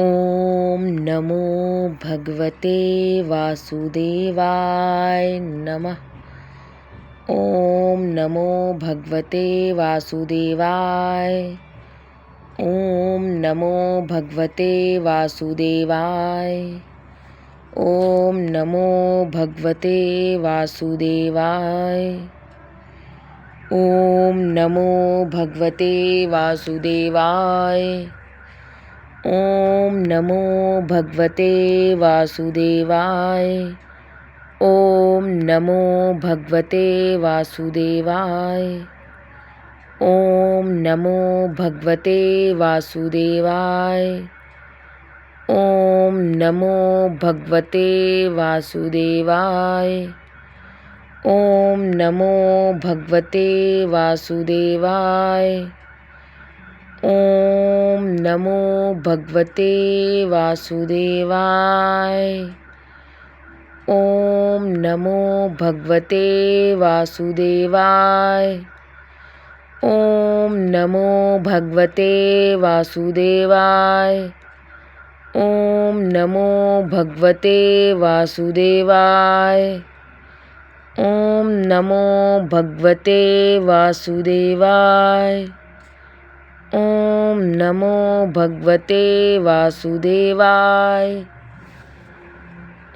ॐ नमो भगवते वासुदेवाय नमः। ॐ नमो भगवते वासुदेवाय। ॐ नमो भगवते वासुदेवाय। ॐ नमो भगवते वासुदेवाय। ॐ नमो भगवते वासुदेवाय। ॐ नमो भगवते वासुदेवाय। ॐ नमो भगवते वासुदेवाय। ॐ नमो भगवते वासुदेवाय। ॐ नमो भगवते वासुदेवाय। ॐ नमो भगवते वासुदेवाय। ॐ नमो भगवते वासुदेवाय। ॐ नमो भगवते वासुदेवाय। ॐ नमो भगवते वासुदेवाय। ॐ नमो भगवते वासुदेवाय। ॐ नमो भगवते वासुदेवाय। ॐ नमो भगवते वासुदेवाय।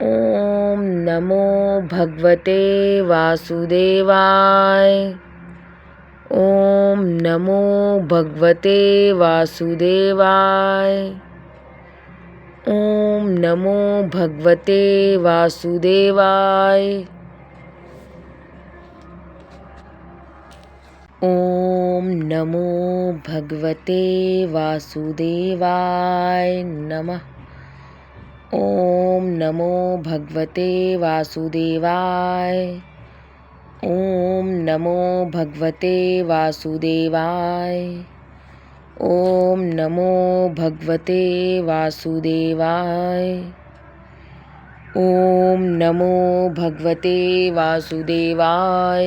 ॐ नमो भगवते वासुदेवाय। ॐ नमो भगवते वासुदेवाय। ॐ नमो भगवते वासुदेवाय। ॐ नमो भगवते वासुदेवाय नमः। ॐ नमो भगवते वासुदेवाय। ॐ नमो भगवते वासुदेवाय। ॐ नमो भगवते वासुदेवाय।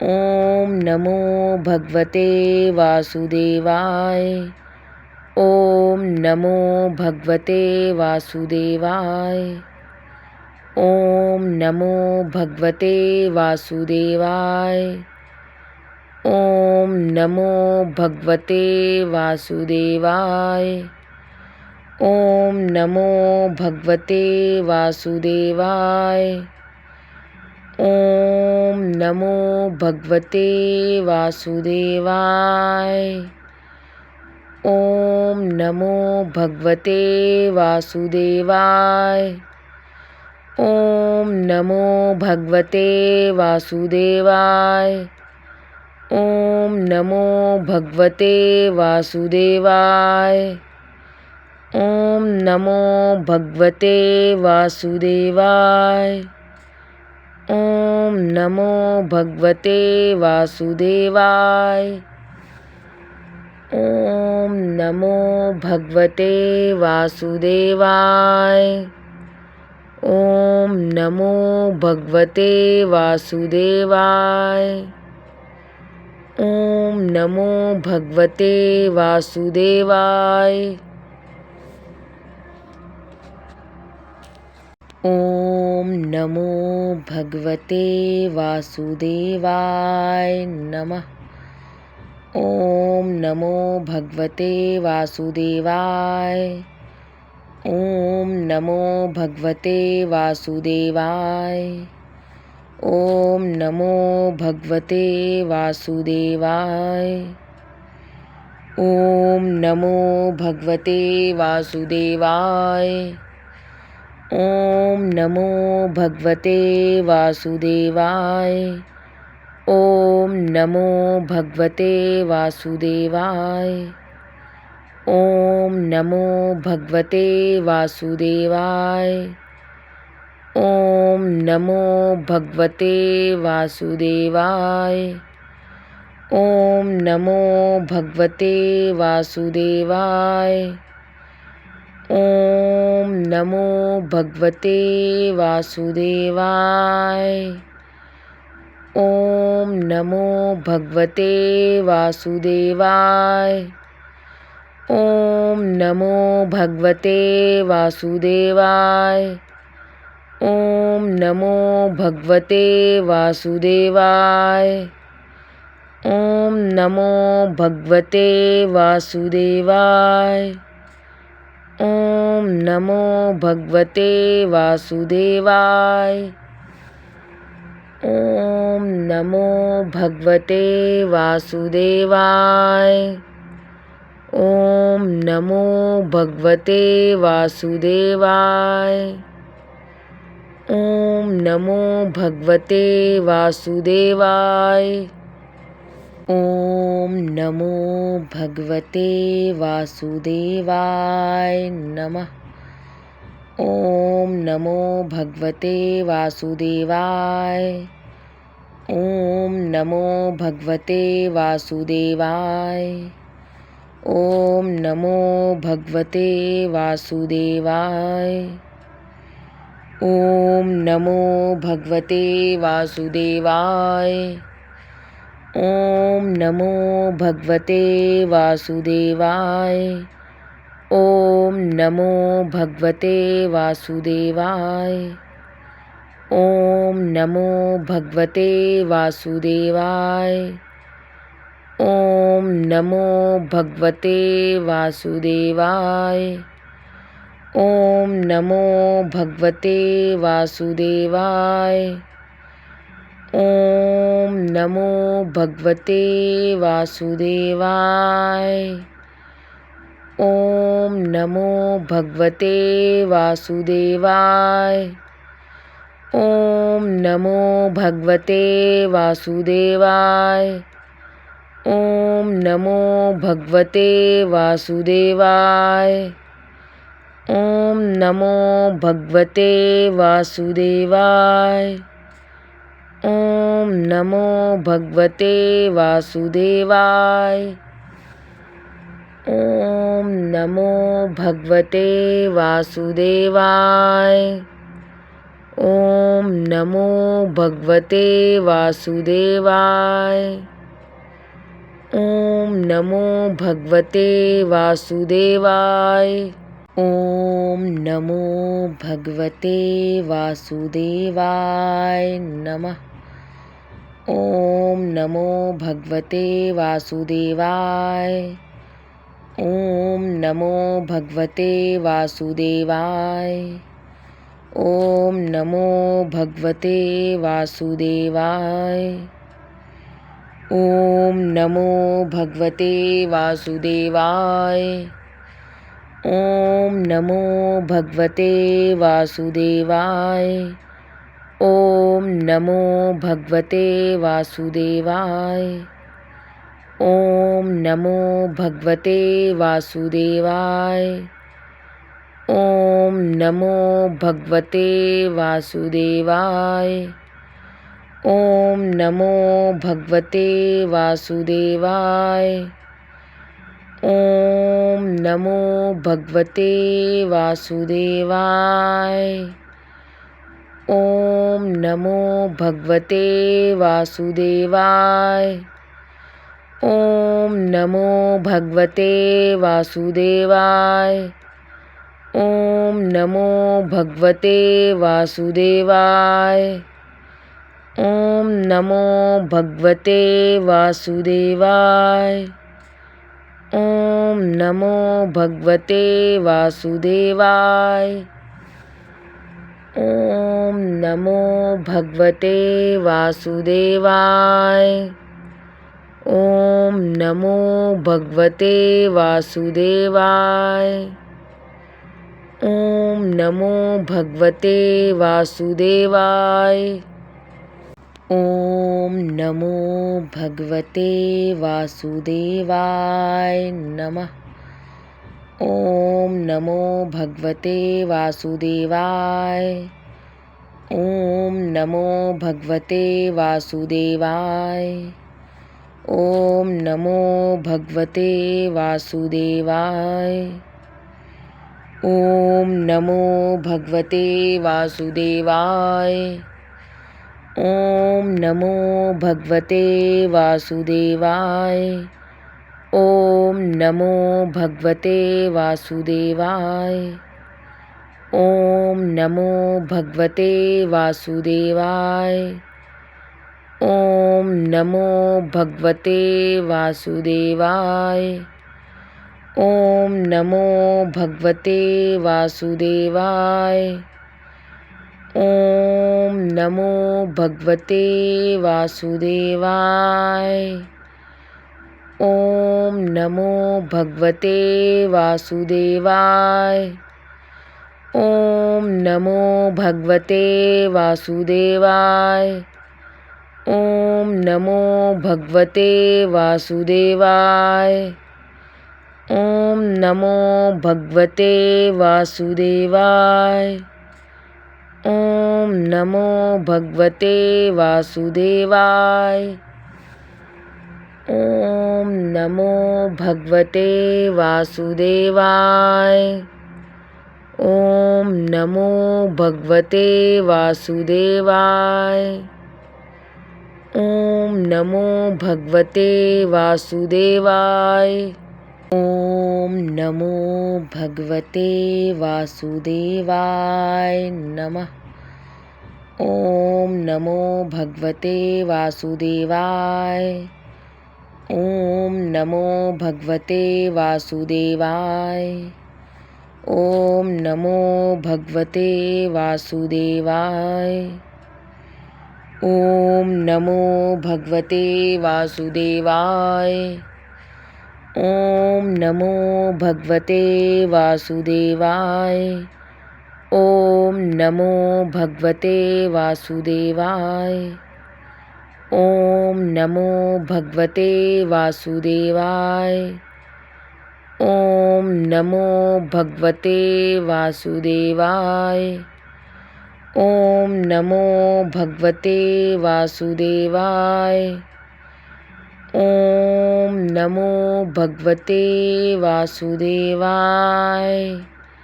ॐ नमो भगवते वासुदेवाय। ॐ नमो भगवते वासुदेवाय। ॐ नमो भगवते वासुदेवाय। ॐ नमो भगवते वासुदेवाय। ॐ नमो भगवते वासुदेवाय। ॐ नमो भगवते वासुदेवाय। ॐ नमो भगवते वासुदेवाय। ॐ नमो भगवते वासुदेवाय। ॐ नमो भगवते वासुदेवाय। ॐ नमो भगवते वासुदेवाय। ॐ नमो भगवते वासुदेवाय। ॐ नमो भगवते वासुदेवाय। ॐ नमो भगवते वासुदेवाय। ॐ नमो भगवते वासुदेवाय। ॐ नमो भगवते वासुदेवाय। ॐ नमो भगवते वासुदेवाय नमः। ॐ नमो भगवते वासुदेवाय। ॐ नमो भगवते वासुदेवाय। ॐ नमो भगवते वासुदेवाय। ॐ नमो भगवते वासुदेवाय। ॐ नमो भगवते वासुदेवाय। ॐ नमो भगवते वासुदेवाय। ॐ नमो भगवते वासुदेवाय। ॐ नमो भगवते वासुदेवाय। ॐ नमो भगवते वासुदेवाय। ॐ नमो भगवते वासुदेवाय। ॐ नमो भगवते वासुदेवाय। ॐ नमो भगवते वासुदेवाय। ॐ नमो भगवते वासुदेवाय। ॐ नमो भगवते वासुदेवाय। ॐ नमो भगवते वासुदेवाय। ॐ नमो भगवते वासुदेवाय। ॐ नमो भगवते वासुदेवाय। ॐ नमो भगवते वासुदेवाय। ॐ नमो भगवते वासुदेवाय नमः। ॐ नमो भगवते वासुदेवाय। ॐ नमो भगवते वासुदेवाय। ॐ नमो भगवते वासुदेवाय। ॐ नमो भगवते वासुदेवाय। ॐ नमो भगवते वासुदेवाय। ॐ नमो भगवते वासुदेवाय। ॐ नमो भगवते वासुदेवाय। ॐ नमो भगवते वासुदेवाय। ॐ नमो भगवते वासुदेवाय। ॐ नमो भगवते वासुदेवाय। ॐ नमो भगवते वासुदेवाय। ॐ नमो भगवते वासुदेवाय। ॐ नमो भगवते वासुदेवाय। ॐ नमो भगवते वासुदेवाय। ॐ नमो भगवते वासुदेवाय। ॐ नमो भगवते वासुदेवाय। ॐ नमो भगवते वासुदेवाय। ॐ नमो भगवते वासुदेवाय। ॐ नमो भगवते वासुदेवाय नमः। ॐ नमो भगवते वासुदेवाय। ॐ नमो भगवते वासुदेवाय। ॐ नमो भगवते वासुदेवाय। ॐ नमो भगवते वासुदेवाय। ॐ नमो भगवते वासुदेवाय। ॐ नमो भगवते वासुदेवाय। ॐ नमो भगवते वासुदेवाय। ॐ नमो भगवते वासुदेवाय। ॐ नमो भगवते वासुदेवाय। ॐ नमो भगवते वासुदेवाय। ॐ नमो भगवते वासुदेवाय। ॐ नमो भगवते वासुदेवाय। ॐ नमो भगवते वासुदेवाय। ॐ नमो भगवते वासुदेवाय। ॐ नमो भगवते वासुदेवाय। ॐ नमो भगवते वासुदेवाय। ॐ नमो भगवते वासुदेवाय। ॐ नमो भगवते वासुदेवाय। ॐ नमो भगवते वासुदेवाय नमः। ॐ नमो भगवते वासुदेवाय। ॐ नमो भगवते वासुदेवाय। ॐ नमो भगवते वासुदेवाय। ॐ नमो भगवते वासुदेवाय। ॐ नमो भगवते वासुदेवाय। ॐ नमो भगवते वासुदेवाय। ॐ नमो भगवते वासुदेवाय। ॐ नमो भगवते वासुदेवाय। ॐ नमो भगवते वासुदेवाय। ॐ नमो भगवते वासुदेवाय। ॐ नमो भगवते वासुदेवाय। ॐ नमो भगवते वासुदेवाय। ॐ नमो भगवते वासुदेवाय। ॐ नमो भगवते वासुदेवाय। ॐ नमो भगवते वासुदेवाय। ॐ नमो भगवते वासुदेवाय। ॐ नमो भगवते वासुदेवाय। ॐ नमो भगवते वासुदेवाय। ॐ नमो भगवते वासुदेवाय नमः। ॐ नमो भगवते वासुदेवाय। ॐ नमो भगवते वासुदेवाय। ॐ नमो भगवते वासुदेवाय। ॐ नमो भगवते वासुदेवाय। ॐ नमो भगवते वासुदेवाय। ॐ नमो भगवते वासुदेवाय। ॐ नमो भगवते वासुदेवाय। ॐ नमो भगवते वासुदेवाय। ॐ नमो भगवते वासुदेवाय। ॐ नमो भगवते वासुदेवाय।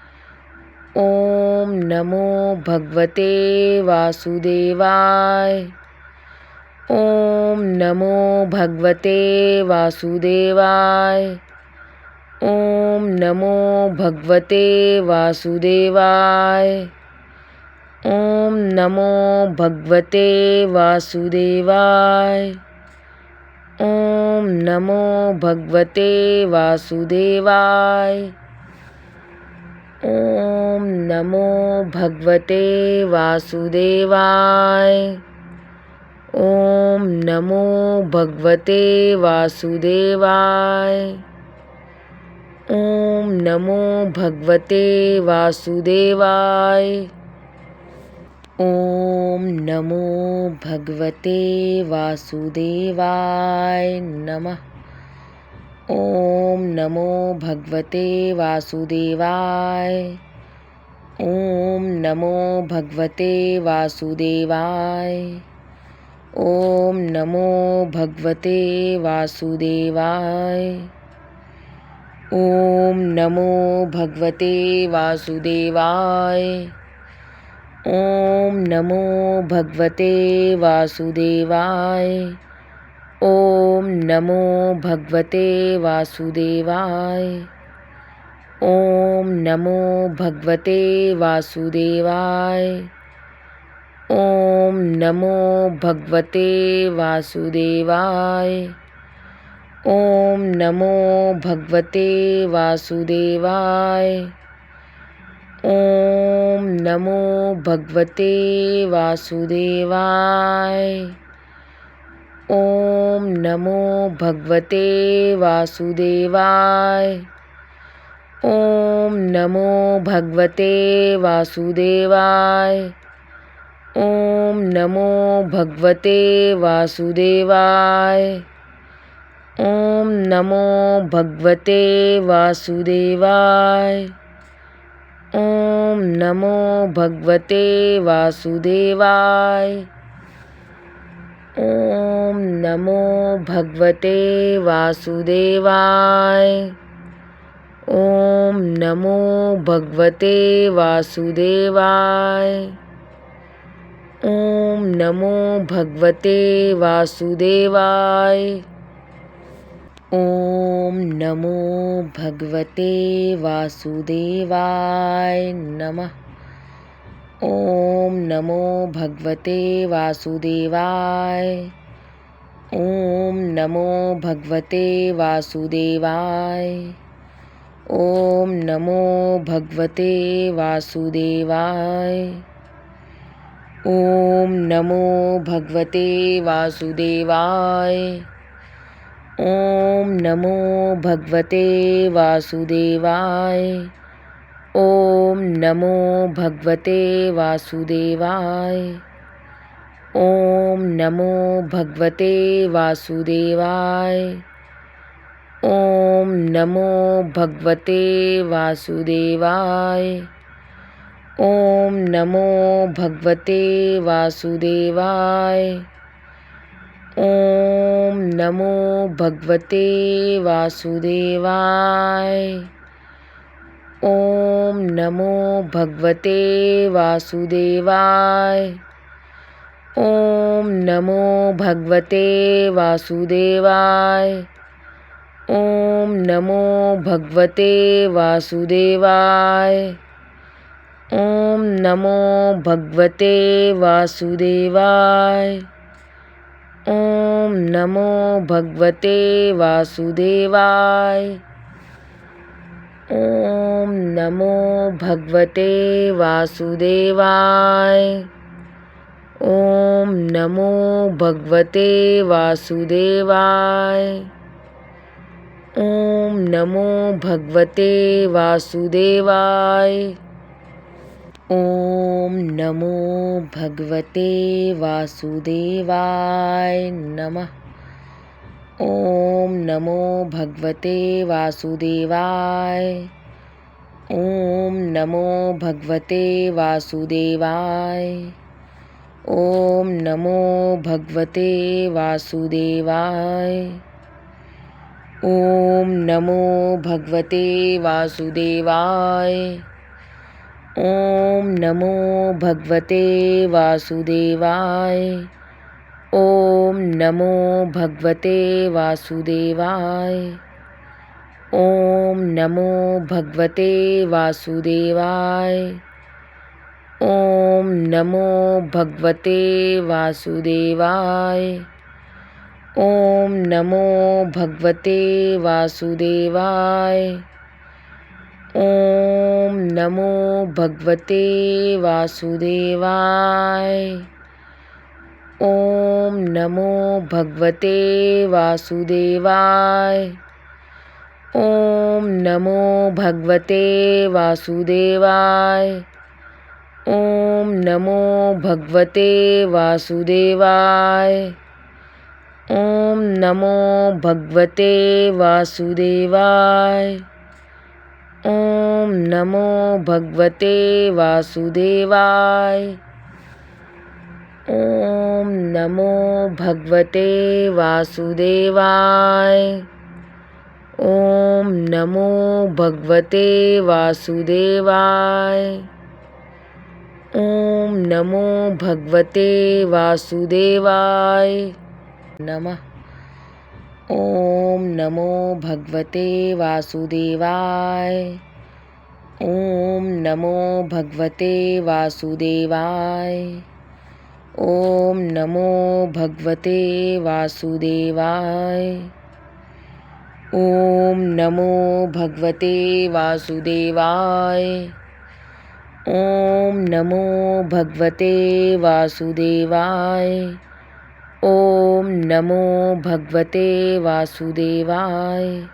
ॐ नमो भगवते वासुदेवाय। ॐ नमो भगवते वासुदेवाय। ॐ नमो भगवते वासुदेवाय। ॐ नमो भगवते वासुदेवाय। ॐ नमो भगवते वासुदेवाय। ॐ नमो भगवते वासुदेवाय। ॐ नमो भगवते वासुदेवाय। ॐ नमो भगवते वासुदेवाय। ॐ नमो भगवते वासुदेवाय नमः। ॐ नमो भगवते वासुदेवाय। ॐ नमो भगवते वासुदेवाय। ॐ नमो भगवते वासुदेवाय। ॐ नमो भगवते वासुदेवाय। ॐ नमो भगवते वासुदेवाय। ॐ नमो भगवते वासुदेवाय। ॐ नमो भगवते वासुदेवाय। ॐ नमो भगवते वासुदेवाय। ॐ नमो भगवते वासुदेवाय। ॐ नमो भगवते वासुदेवाय। ॐ नमो भगवते वासुदेवाय। ॐ नमो भगवते वासुदेवाय। ॐ नमो भगवते वासुदेवाय। ॐ नमो भगवते वासुदेवाय। ॐ नमो भगवते वासुदेवाय। ॐ नमो भगवते वासुदेवाय। ॐ नमो भगवते वासुदेवाय। ॐ नमो भगवते वासुदेवाय। ॐ नमो भगवते वासुदेवाय नमः। ॐ नमो भगवते वासुदेवाय। ॐ नमो भगवते वासुदेवाय। ॐ नमो भगवते वासुदेवाय। ॐ नमो भगवते वासुदेवाय। ॐ नमो भगवते वासुदेवाय। ॐ नमो भगवते वासुदेवाय। ॐ नमो भगवते वासुदेवाय। ॐ नमो भगवते वासुदेवाय। ॐ नमो भगवते वासुदेवाय। ॐ नमो भगवते वासुदेवाय। ॐ नमो भगवते वासुदेवाय। ॐ नमो भगवते वासुदेवाय। ॐ नमो भगवते वासुदेवाय। ॐ नमो भगवते वासुदेवाय। ॐ नमो भगवते वासुदेवाय। ॐ नमो भगवते वासुदेवाय। ॐ नमो भगवते वासुदेवाय। ॐ नमो भगवते वासुदेवाय। ॐ नमो भगवते वासुदेवाय नमः। ॐ नमो भगवते वासुदेवाय। ॐ नमो भगवते वासुदेवाय। ॐ नमो भगवते वासुदेवाय। ॐ नमो भगवते वासुदेवाय। ॐ नमो भगवते वासुदेवाय। ॐ नमो भगवते वासुदेवाय। ॐ नमो भगवते वासुदेवाय। ॐ नमो भगवते वासुदेवाय। ॐ नमो भगवते वासुदेवाय। ॐ नमो भगवते वासुदेवाय। ॐ नमो भगवते वासुदेवाय। ॐ नमो भगवते वासुदेवाय। ॐ नमो भगवते वासुदेवाय। ॐ नमो भगवते वासुदेवाय। ॐ नमो भगवते वासुदेवाय। ॐ नमो भगवते वासुदेवाय। ॐ नमो भगवते वासुदेवाय। ॐ नमो भगवते वासुदेवाय नमः। ॐ नमो भगवते वासुदेवाय। ॐ नमो भगवते वासुदेवाय। ॐ नमो भगवते वासुदेवाय। ॐ नमो भगवते वासुदेवाय। ॐ नमो भगवते वासुदेवाय। ॐ नमो भगवते वासुदेवाय।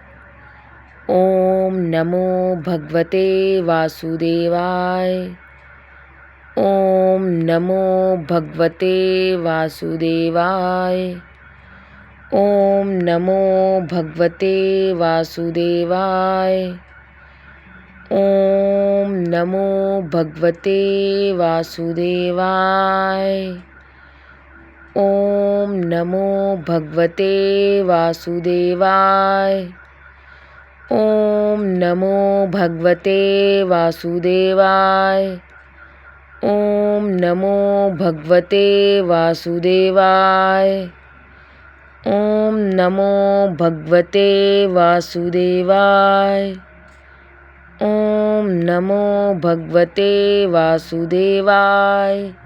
ॐ नमो भगवते वासुदेवाय। ॐ नमो भगवते वासुदेवाय। ॐ नमो भगवते वासुदेवाय। ॐ नमो भगवते वासुदेवाय। ॐ नमो भगवते वासुदेवाय। ॐ नमो भगवते वासुदेवाय। ॐ नमो भगवते वासुदेवाय। ઓમ નમો ભગવતે વાસુદેવાય. ઓમ નમો ભગવતે વાસુદેવાય.